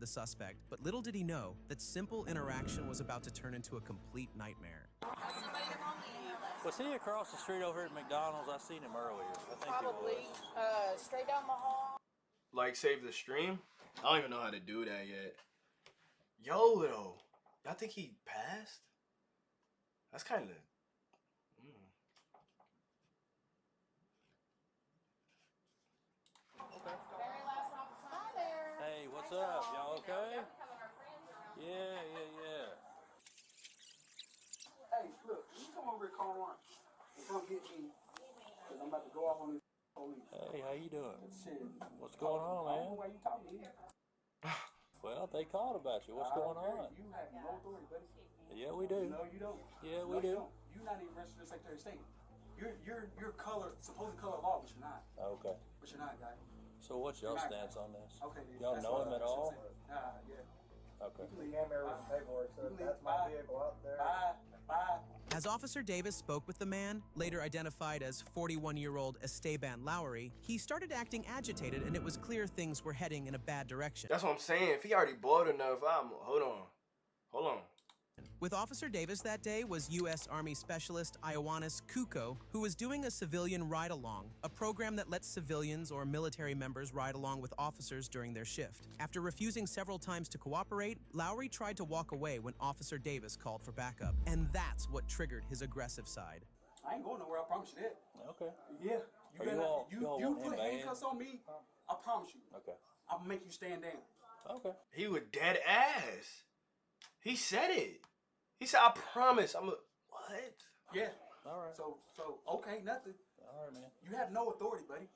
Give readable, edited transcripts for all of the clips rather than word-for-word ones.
the suspect, but little did he know that simple interaction was about to turn into a complete nightmare. Was he across the street over here at McDonald's? I seen him earlier. I think Probably. he was. Straight down the hall. Like, save the stream? I don't even know how to do that yet. Yo, though. Y'all think he passed? That's kind of... Okay. Very last officer. Hi there. Hey, what's up? Y'all okay? Yeah. Hey, look, you come over here, call one. And come get me. Because I'm about to go off on this police. Hey, how you doing? Shit. What's going on, I don't know man? why you talking to me. Well, they called about you. What's going on? You have no authority, buddy. Yeah, we do. No, you don't. Yeah, we No, do. you don't. You're not even registered Secretary of State. You're color, supposed to color law, but you're not. Okay. But you're not, guy. So what's y'all stance on this? Okay, then. Y'all That's know what him I at should all? say. Yeah. Okay. You The camera with the paperwork, so can that's leave. my Bye. vehicle out there. Bye. As Officer Davis spoke with the man, later identified as 41-year-old Esteban Lowry, he started acting agitated, and it was clear things were heading in a bad direction. That's what I'm saying. If he already bought enough, hold on. With Officer Davis that day was U.S. Army Specialist Ioannis Kuko, who was doing a civilian ride-along, a program that lets civilians or military members ride along with officers during their shift. After refusing several times to cooperate, Lowry tried to walk away when Officer Davis called for backup, and that's what triggered his aggressive side. I ain't going nowhere, I promise you that. Okay. Yeah. You want him put banned? handcuffs on me, I promise you. Okay. I'll make you stand down. Okay. He was dead ass. He said it. He said, I promise. What? Yeah. All right. So okay, nothing. All right, man. You have no authority, buddy.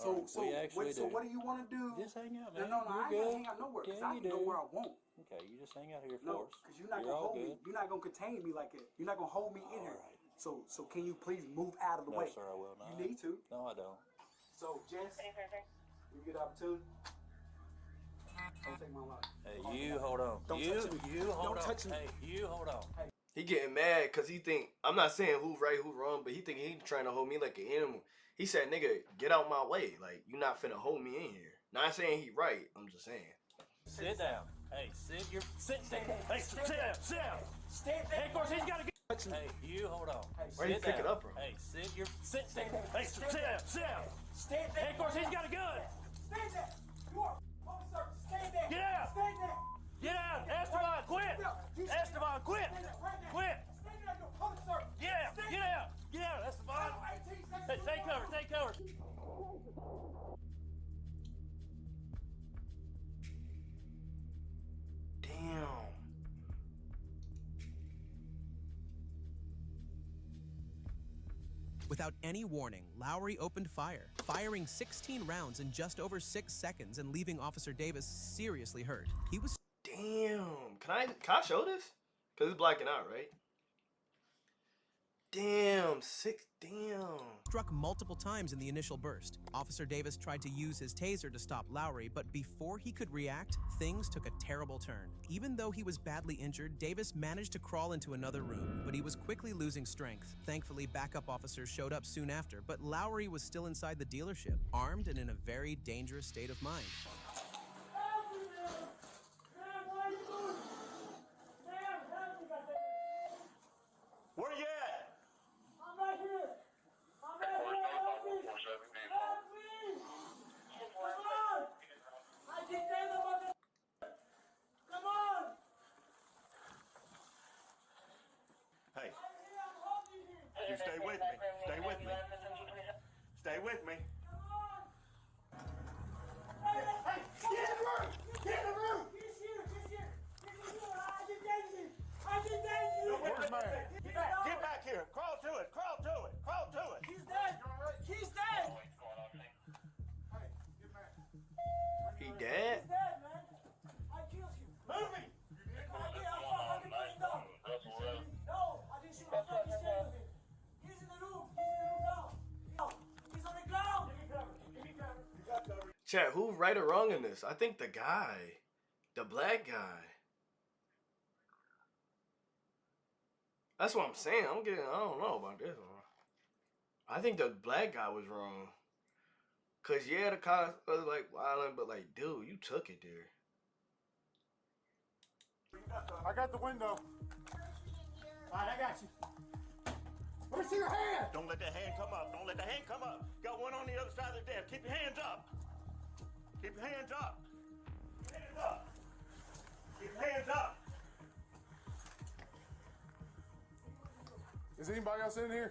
All right, we actually So do. what do you want to do? Just hang out, No, man. I You're ain't good. gonna hang out nowhere, because Yeah, I you can go do. where I want. Okay, you just hang out here for No, us. because you're not You're gonna all hold me. good. You're not gonna contain me like that. You're not gonna hold me in here. right. So can you please move out of the No, way? sir, I will not. You need to. No, I don't. So Jess, you get opportunity. Don't take my life. Hey, you hold on. Don't you, touch me. You hold Don't on. touch me. Hey, you hold on. He getting mad because he think, I'm not saying who right, who wrong, but he think he trying to hold me like an animal. He said, nigga, get out my way. Like, you not finna hold me in here. Not saying he right, I'm just saying. Sit down. Hey, sit down. Hey, sit down. Stand Hey, of course, he's got to get. Touch me. Hey, you hold on. Where you pick it up from? Hey, sit down. Hey, sit down. Stand Hey, of course, he's got a gun. Stand there. You are officer. Stand there. Get out. Stand there. Get out. Esteban, quit. Esteban, quit. Quit. Stand there. You're officer. Get out. Get out. Get out, Esteban. Hey, take cover. Take cover. Damn. Without any warning, Lowry opened fire, firing 16 rounds in just over 6 seconds and leaving Officer Davis seriously hurt. He was Damn. Can I show this? Because it's blacking out, right? Damn. Damn. struck multiple times in the initial burst. Officer Davis tried to use his taser to stop Lowry, but before he could react, things took a terrible turn. Even though he was badly injured, Davis managed to crawl into another room, but he was quickly losing strength. Thankfully, backup officers showed up soon after, but Lowry was still inside the dealership, armed and in a very dangerous state of mind. Where you at? I'm right here. I'm right here. Help me. Help me. Come on. I can tell them what the Come on. Hey, I'm here. I'm holding you. you stay with me. Stay with me. Stay with me. Come on. Hey, get in the room. Get in the room. He's here. He's here. He's here. I detained him. I detained you. Where's man? Get back here. Crawl to it. Crawl to it. Crawl to it. He's dead. He's dead. He He's dead? dead, man. I killed him. Move him. I fucking put him down. No, I didn't shoot a fucking shit with him. He's in the room. He's in the room now. He's on the ground. Chat, who right or wrong in this? I think the guy. The black guy. That's what I'm saying. I don't know about this one. I think the black guy was wrong. Cause yeah, the cops was like wilding, but like, dude, you took it there. I got the window. All right, I got you. Let me see your hand. Don't let that hand come up. Don't let the hand come up. Got one on the other side of the desk. Keep your hands up. Keep your hands up. Hands up. Keep your hands up. Is anybody else in here?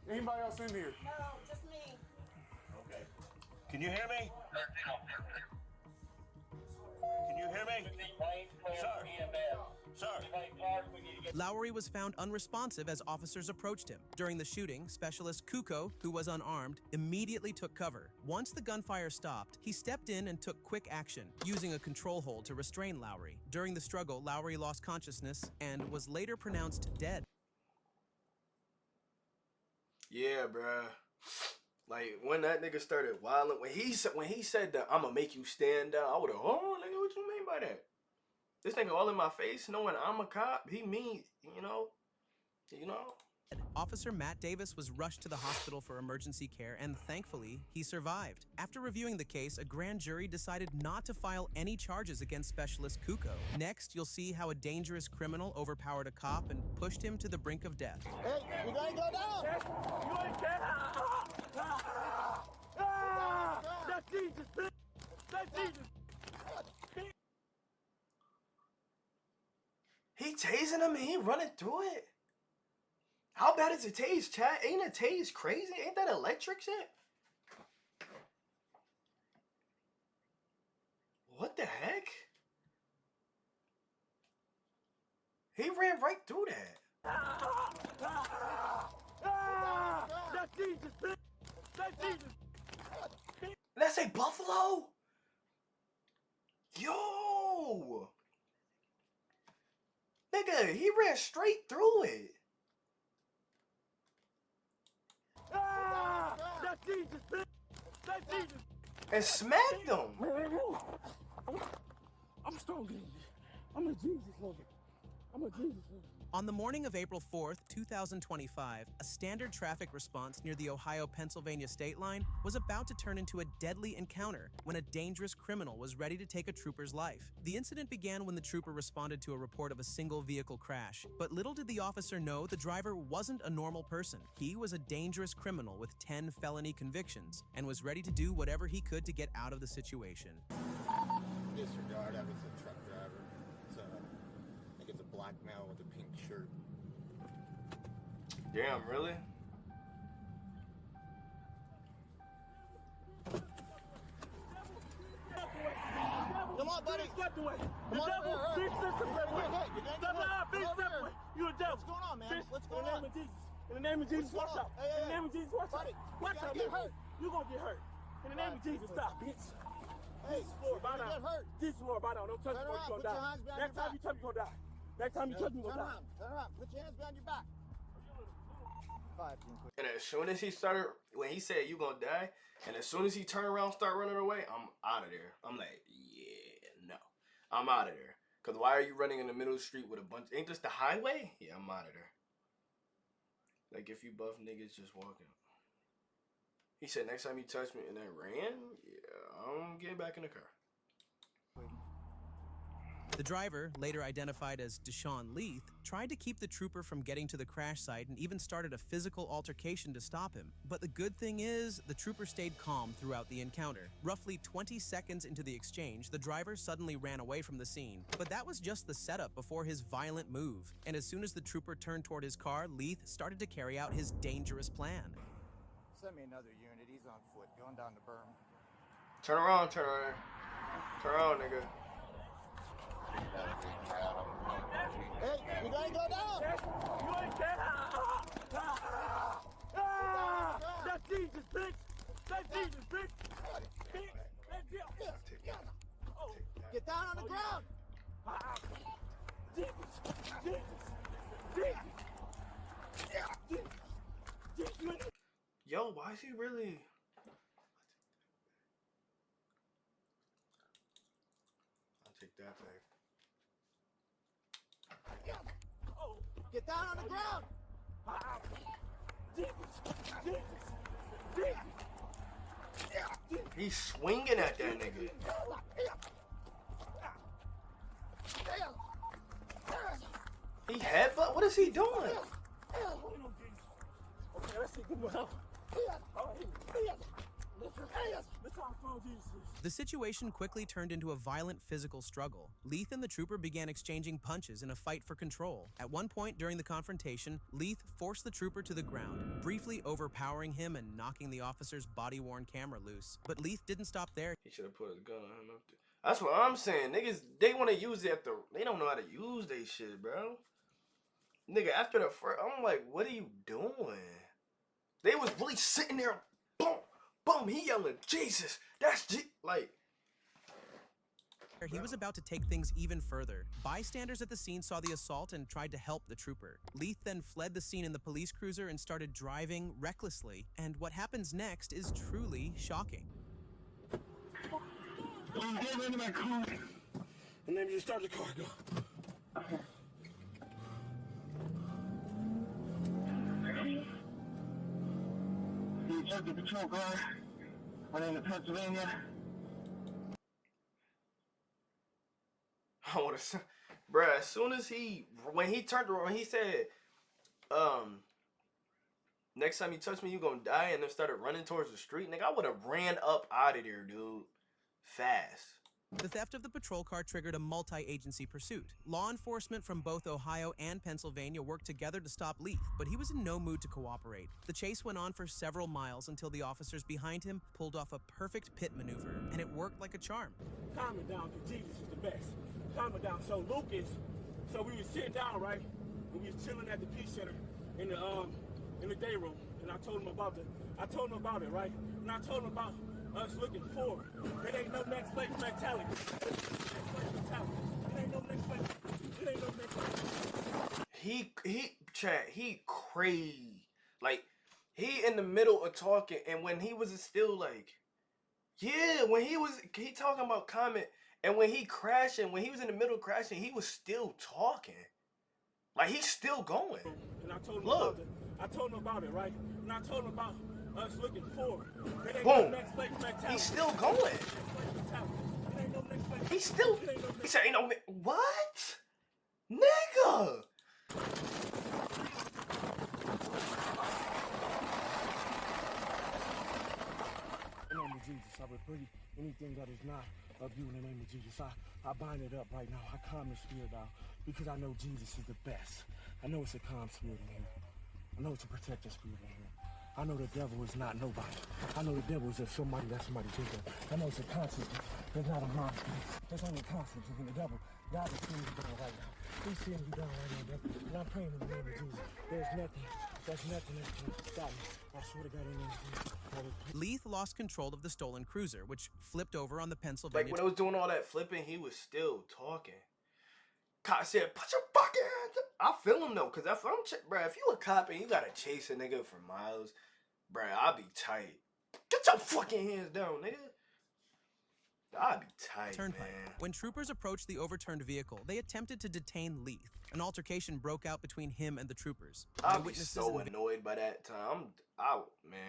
Anybody else in here? No, just me. Okay. Can you hear me? Can you hear me? Sir. Sir. Lowry was found unresponsive as officers approached him. During the shooting, Specialist Kuko, who was unarmed, immediately took cover. Once the gunfire stopped, he stepped in and took quick action, using a control hold to restrain Lowry. During the struggle, Lowry lost consciousness and was later pronounced dead. Yeah, bruh. Like when that nigga started wilding, when he said that I'ma make you stand down, I would have, oh nigga, what you mean by that? This nigga all in my face, knowing I'm a cop. He mean, you know. Officer Matt Davis was rushed to the hospital for emergency care, and thankfully, he survived. After reviewing the case, a grand jury decided not to file any charges against Specialist Kuko. Next, you'll see how a dangerous criminal overpowered a cop and pushed him to the brink of death. Hey, you gotta go down. You ain't dead. That's Jesus, bitch. That's Jesus. He tasing him and he running through it. How bad is a tase, chat? Ain't a tase crazy? Ain't that electric shit? What the heck? He ran right through that. That's Jesus, bitch. That's Jesus. Let's say Buffalo. Yo. Nigga, he ran straight through it. That's Jesus, bitch. That's Jesus. And smacked him. I'm strong in this. I'm a Jesus lover. I'm a Jesus lover. On the morning of April 4th, 2025, a standard traffic response near the Ohio-Pennsylvania state line was about to turn into a deadly encounter when a dangerous criminal was ready to take a trooper's life. The incident began when the trooper responded to a report of a single vehicle crash, but little did the officer know the driver wasn't a normal person. He was a dangerous criminal with 10 felony convictions and was ready to do whatever he could to get out of the situation. Disregard, that was a truck driver. I think it's a black male with a pink shirt. Damn, really? Come on, buddy. Step away. Come The on, devil. hey, Bitch, step away. hey, you're gonna get Step hurt. out, bitch, Come step over away. here. You the devil. What's going on, man? Bitch, What's in going the on? name of Jesus. In the name of Jesus, watch out. Hey, hey, In the name of Jesus, watch buddy, out. you Watch gotta out, get bitch. hurt. You gonna get hurt. In the name of Jesus, stop, bitch. Hey, Jesus, Lord, bow you're gonna down. get hurt. Jesus, Lord, bow down. Don't touch me, Turn or around, you put gonna your die. hands behind Next your time you touch me, you gonna die. Next time you touch me, you Turn gonna die. around. Turn around. Put your hands behind your back. 5, 10, quick. And as soon as he started, when he said you gonna die, and as soon as he turned around, start running away, I'm out of there. I'm like, yeah, no, I'm out of there. Cause why are you running in the middle of the street with a bunch? Ain't this the highway? Yeah, I'm out of there. Like if you buff niggas just walking. He said next time you touch me and then ran, yeah, I'm getting back in the car. The driver, later identified as Deshaun Leith, tried to keep the trooper from getting to the crash site and even started a physical altercation to stop him. But the good thing is, the trooper stayed calm throughout the encounter. Roughly 20 seconds into the exchange, the driver suddenly ran away from the scene. But that was just the setup before his violent move. And as soon as the trooper turned toward his car, Leith started to carry out his dangerous plan. Send me another unit. He's on foot, going down the berm. Turn around, turn around. Turn around, nigga. Hey, you gotta go down. You ain't dead. That's Jesus, bitch. That's Jesus, bitch. That's Jesus. Oh, Get down on the ground. Jesus. Jesus. Jesus. Jesus. Jesus. Yo, why is he really? I'll take that back. Get down on the ground. He's swinging at that nigga. Damn. is he doing? Okay, let's see. Good one. The situation quickly turned into a violent physical struggle. Leith and the trooper began exchanging punches in a fight for control. At one point during the confrontation, Leith forced the trooper to the ground, briefly overpowering him and knocking the officer's body-worn camera loose. But Leith didn't stop there. He should have put his gun on him up there. That's what I'm saying. Niggas, they want to use it they don't know how to use they shit, bro. Nigga, after the first, I'm like, what are you doing? They was really sitting there, boom, boom, he yelling, Jesus, that's like. He was about to take things even further. Bystanders at the scene saw the assault and tried to help the trooper. Leith then fled the scene in the police cruiser and started driving recklessly. And what happens next is truly shocking. Get into my car. And then you start the car, go. Okay. You took the patrol car, went into Pennsylvania. I would have, bruh, as soon as when he turned around, he said, next time you touch me, you gonna die, and then started running towards the street. Nigga, I would have ran up out of there, dude. Fast. The theft of the patrol car triggered a multi-agency pursuit. Law enforcement from both Ohio and Pennsylvania worked together to stop Leith, but he was in no mood to cooperate. The chase went on for several miles until the officers behind him pulled off a perfect pit maneuver, and it worked like a charm. Calm it down, because Jesus is the best. Calm it down. So Lucas, we was sitting down, right? And we was chilling at the Peace Center in the day room, and I told him about it, right? And I told him about us looking forward. There ain't no next place mentality. There ain't no next place. There ain't no next place. He crazy. Like, he in the middle of talking, and when he was still like, yeah, when he talking about comment, and when he was in the middle of crashing, he was still talking. Like, he's still going. And I told him Look. I told him about it, right? And I told him about us looking forward. Boom. He's still going. He's still. He said, "Ain't no what, nigga." In the name of Jesus, I rebuke anything that is not of you in the name of Jesus. I bind it up right now. I calm the spirit down because I know Jesus is the best. I know it's a calm spirit in here. I know it's a protective spirit in here. I know the devil is not nobody. I know the devil is just somebody that somebody think of. I know it's a conscience. There's not a monster. There's only conscience. And the devil, God is seeing you down right now. He's seeing you down right now, devil. And I'm praying in the name of Jesus. There's nothing that's going to stop me. I swear to God in the name of Jesus. Leith lost control of the stolen cruiser, which flipped over on the Pennsylvania. Like, when I was doing all that flipping, he was still talking. Cop said, "Put your fucking hands up." I feel him though, cause if you a cop and you gotta chase a nigga for miles, bruh, I'll be tight. Get your fucking hands down, nigga. I'd be tight, Turnpike. man. When troopers approached the overturned vehicle, they attempted to detain Leith. An altercation broke out between him and the troopers. I'd be so annoyed by that time. I'm out, man.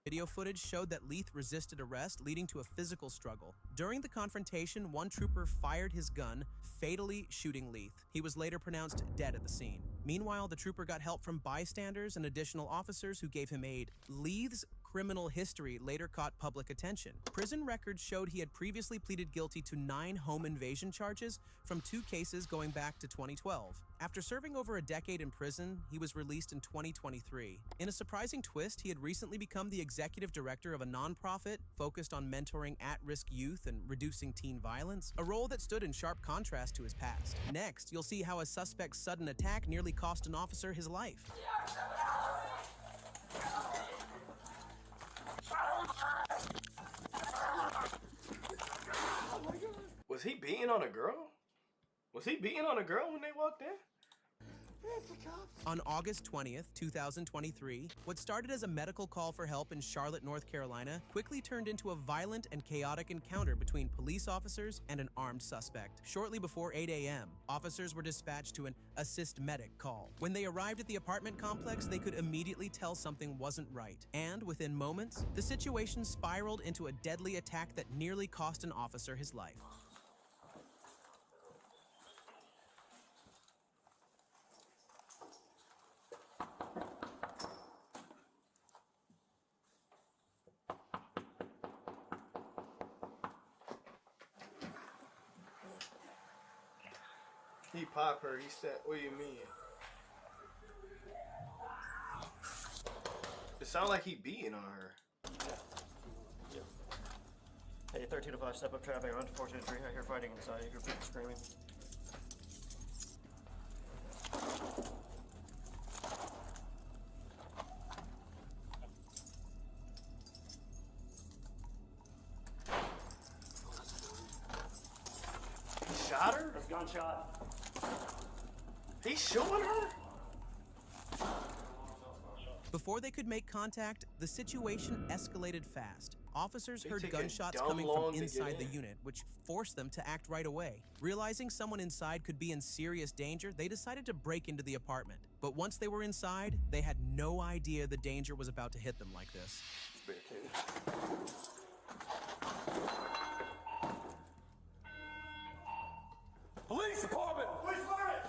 Video footage showed that Leith resisted arrest, leading to a physical struggle. During the confrontation, one trooper fired his gun, fatally shooting Leith. He was later pronounced dead at the scene. Meanwhile, the trooper got help from bystanders and additional officers who gave him aid. Leith's criminal history later caught public attention. Prison records showed he had previously pleaded guilty to 9 home invasion charges from 2 cases going back to 2012. After serving over a decade in prison, he was released in 2023. In a surprising twist, he had recently become the executive director of a nonprofit focused on mentoring at-risk youth and reducing teen violence, a role that stood in sharp contrast to his past. Next, you'll see how a suspect's sudden attack nearly cost an officer his life. Was he beating on a girl? Was he beating on a girl when they walked in? On August 20th, 2023, what started as a medical call for help in Charlotte, North Carolina, quickly turned into a violent and chaotic encounter between police officers and an armed suspect. Shortly before 8 a.m., officers were dispatched to an assist medic call. When they arrived at the apartment complex, they could immediately tell something wasn't right. And within moments, the situation spiraled into a deadly attack that nearly cost an officer his life. He popped her. He said, "What do you mean?" It sounded like he beating on her. Yeah. Hey, 1305, step up traffic, on to 423. I hear fighting inside. I hear people screaming. He shot her? That's a gunshot. He's shooting her? Before they could make contact, the situation escalated fast. Officers heard taking gunshots dumb coming long from to inside get the in. unit, which forced them to act right away. Realizing someone inside could be in serious danger, they decided to break into the apartment. But once they were inside, they had no idea the danger was about to hit them like this. Police department! Police department!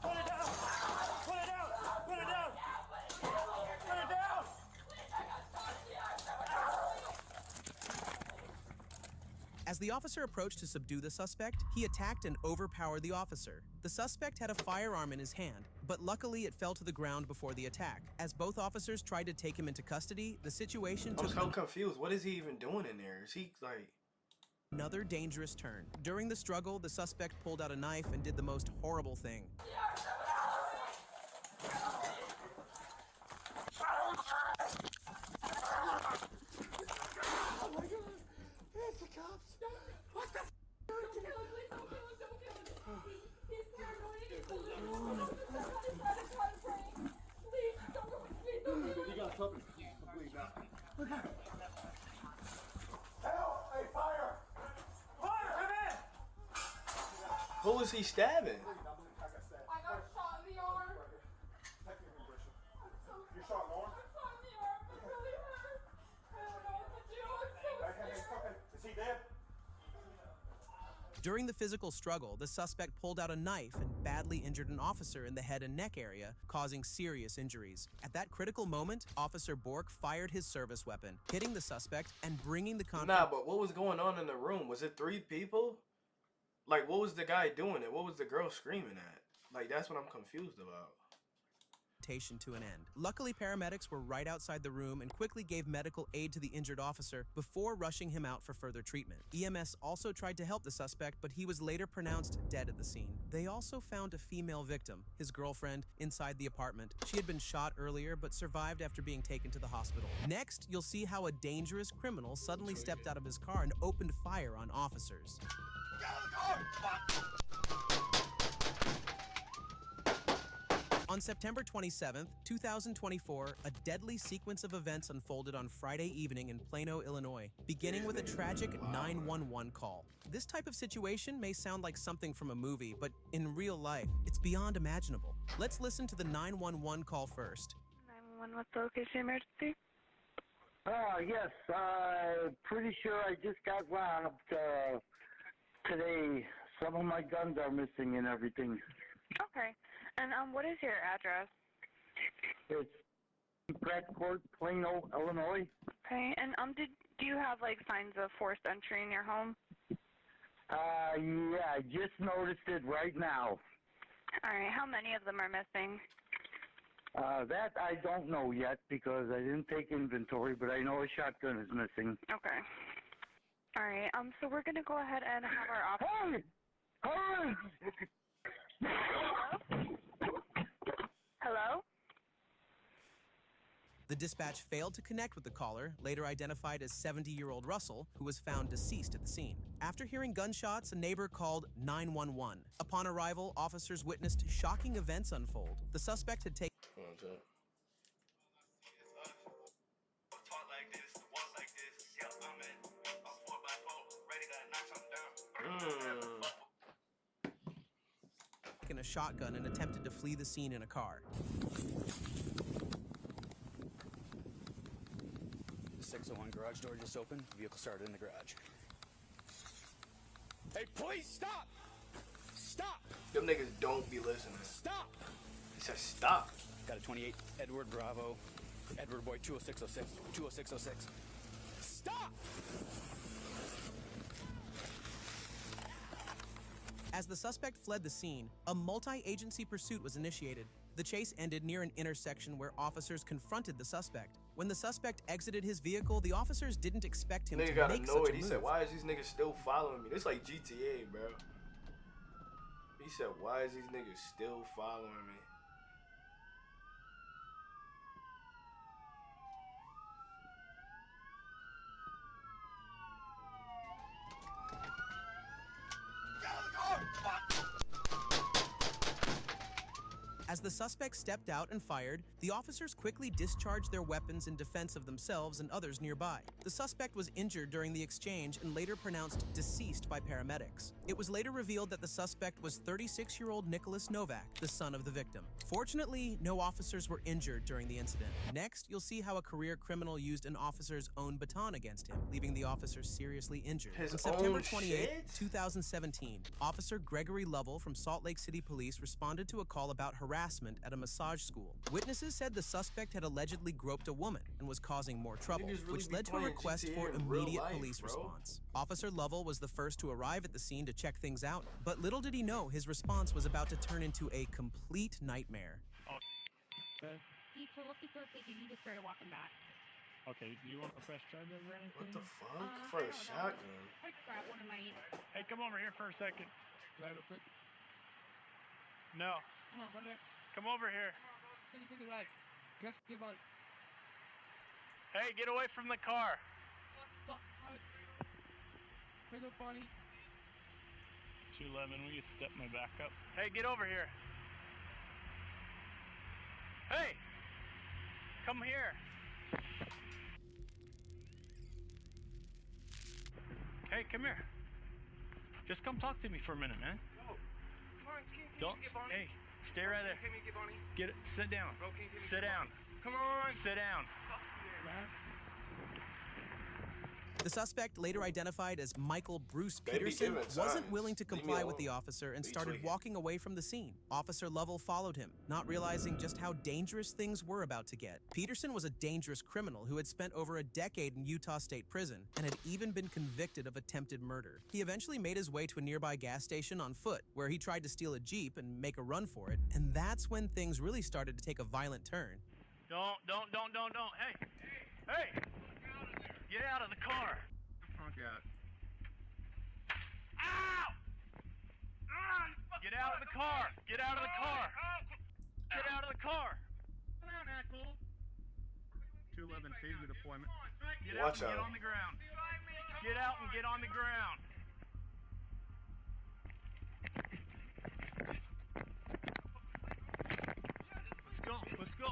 Put it down! Put it down! Put it down! Put it down! As the officer approached to subdue the suspect, he attacked and overpowered the officer. The suspect had a firearm in his hand, but luckily it fell to the ground before the attack. As both officers tried to take him into custody, the situation I'm took so confused. What is he even doing in there? Is he like... another dangerous turn. During the struggle, the suspect pulled out a knife and did the most horrible thing. Hey, fire! Fire, come in! Who is he stabbing? I got shot in the arm. You shot more? I got shot in the arm. It really hurt. I don't know what to do. I'm so scared. Is he dead? During the physical struggle, the suspect pulled out a knife and badly injured an officer in the head and neck area, causing serious injuries. At that critical moment, Officer Bork fired his service weapon, hitting the suspect and bringing the conflict. Nah, but what was going on in the room? Was it 3 people? Like, what was the guy doing it? What was the girl screaming at? Like, that's what I'm confused about. To an end. Luckily, paramedics were right outside the room and quickly gave medical aid to the injured officer before rushing him out for further treatment. EMS also tried to help the suspect, but he was later pronounced dead at the scene. They also found a female victim, his girlfriend, inside the apartment. She had been shot earlier, but survived after being taken to the hospital. Next, you'll see how a dangerous criminal suddenly stepped out of his car and opened fire on officers. On September 27th, 2024, a deadly sequence of events unfolded on Friday evening in Plano, Illinois, beginning with a tragic 911 call. This type of situation may sound like something from a movie, but in real life, it's beyond imaginable. Let's listen to the 911 call first. 911, what's the location emergency? Yes, pretty sure I just got robbed today. Some of my guns are missing and everything. Okay. And what is your address? It's Brett Court, Plano, Illinois. Okay. And do you have like signs of forced entry in your home? Yeah, I just noticed it right now. All right. How many of them are missing? That I don't know yet because I didn't take inventory, but I know a shotgun is missing. Okay. All right. So we're gonna go ahead and have our officer. Hey! Hurry! Hello? The dispatch failed to connect with the caller, later identified as 70-year-old Russell, who was found deceased at the scene. After hearing gunshots, a neighbor called 911. Upon arrival, officers witnessed shocking events unfold. The suspect had taken a shotgun and attempted to flee the scene in a car. The 601 garage door just opened. The vehicle started in the garage. Hey, please stop! Stop! Them niggas don't be listening. Stop! He said stop. Got a 28 Edward Bravo, Edward Boy 20606, 20606. Stop! As the suspect fled the scene, a multi-agency pursuit was initiated. The chase ended near an intersection where officers confronted the suspect. When the suspect exited his vehicle, the officers didn't expect him to got make annoyed. such a He move. said, "Why is these niggas still following me?" This like GTA, bro. He said, "Why is these niggas still following me?" As the suspect stepped out and fired, the officers quickly discharged their weapons in defense of themselves and others nearby. The suspect was injured during the exchange and later pronounced deceased by paramedics. It was later revealed that the suspect was 36-year-old Nicholas Novak, the son of the victim. Fortunately, no officers were injured during the incident. Next, you'll see how a career criminal used an officer's own baton against him, leaving the officer seriously injured. His On September own 28, shit? 2017, Officer Gregory Lovell from Salt Lake City Police responded to a call about harassment at a massage school. Witnesses said the suspect had allegedly groped a woman and was causing more trouble, Niggas really which be led to a playing request GTA for in real immediate life, police bro. response. Officer Lovell was the first to arrive at the scene to check things out, but little did he know his response was about to turn into a complete nightmare. Okay. You just started walking back. Okay, do you want a fresh charger or anything? What the fuck? For a shotgun? I grab one of my... Hey, come over here for a second. Right up quick. No. Come on, brother. Come over here. Come on, take a ride. Just give on. Hey, get away from the car. Where's the bunny? 211, will you step my back up? Hey, get over here. Hey! Come here. Hey, come here. Just come talk to me for a minute, man. No. Come on, Don't. Hey, stay right there. Get it. Sit down. Sit down. Come on. Sit down. Man. The suspect, later identified as Michael Bruce They be Peterson, giving wasn't signs. willing to Leave me comply with alone. the officer and Be started tweaking. walking away from the scene. Officer Lovell followed him, not realizing just how dangerous things were about to get. Peterson was a dangerous criminal who had spent over a decade in Utah State Prison and had even been convicted of attempted murder. He eventually made his way to a nearby gas station on foot, where he tried to steal a Jeep and make a run for it, and that's when things really started to take a violent turn. Don't. Hey. Hey. Get out of the car. God. Ow! Get out of the car! Get out of the car! Get out of the car! 211 taser deployment. Get out Watch and out. get on the ground. Get out and get on the ground. Let's go.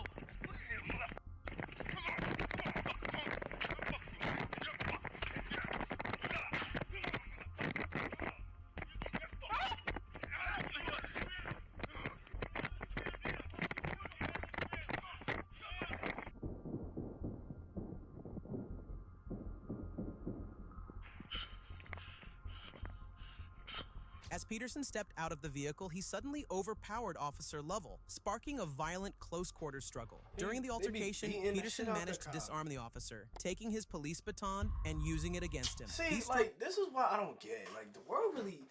As Peterson stepped out of the vehicle, he suddenly overpowered Officer Lovell, sparking a violent close-quarters struggle. During the They be altercation, beating the Peterson shit out managed the to cop. disarm the officer, taking his police baton and using it against him. See, He like, this is why I don't get it. Like, the world really,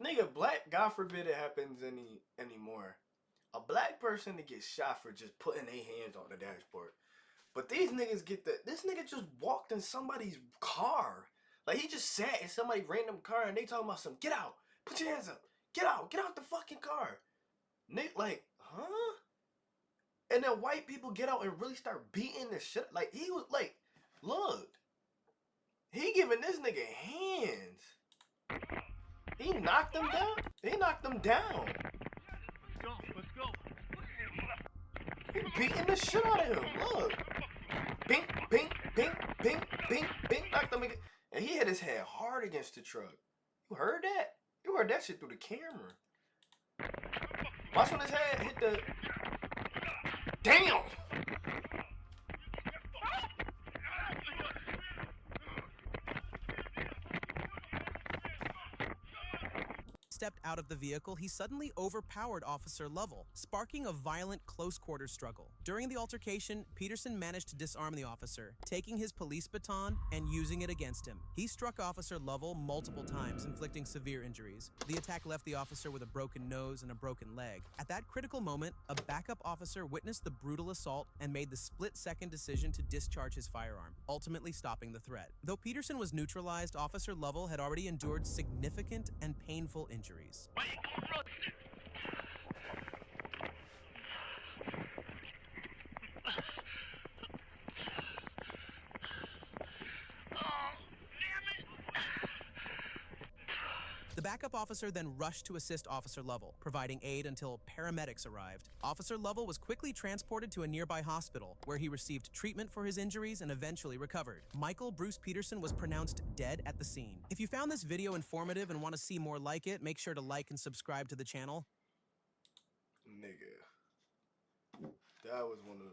nigga, black, God forbid it happens anymore. A black person to get shot for just putting their hands on the dashboard. But these niggas this nigga just walked in somebody's car. Like, he just sat in somebody's random car and they talking about some, get out, put your hands up, get out the fucking car. Nick, like, huh? And then white people get out and really start beating the shit. Like, he was like, look. He giving this nigga hands. He knocked him down. Let's go. He beating the shit out of him. Look. Bing, bing, bing, bing, bing, bing. Knocked him again. And he hit his head hard against the truck. You heard that? You heard that shit through the camera. Watch when his head hit the... Damn! stepped out of the vehicle, he suddenly overpowered Officer Lovell, sparking a violent close-quarters struggle. During the altercation, Peterson managed to disarm the officer, taking his police baton and using it against him. He struck Officer Lovell multiple times, inflicting severe injuries. The attack left the officer with a broken nose and a broken leg. At that critical moment, a backup officer witnessed the brutal assault and made the split-second decision to discharge his firearm, ultimately stopping the threat. Though Peterson was neutralized, Officer Lovell had already endured significant and painful injuries. The backup officer then rushed to assist Officer Lovell, providing aid until paramedics arrived. Officer Lovell was quickly transported to a nearby hospital, where he received treatment for his injuries and eventually recovered. Michael Bruce Peterson was pronounced dead at the scene. If you found this video informative and want to see more like it, make sure to like and subscribe to the channel. Nigga. That was one of the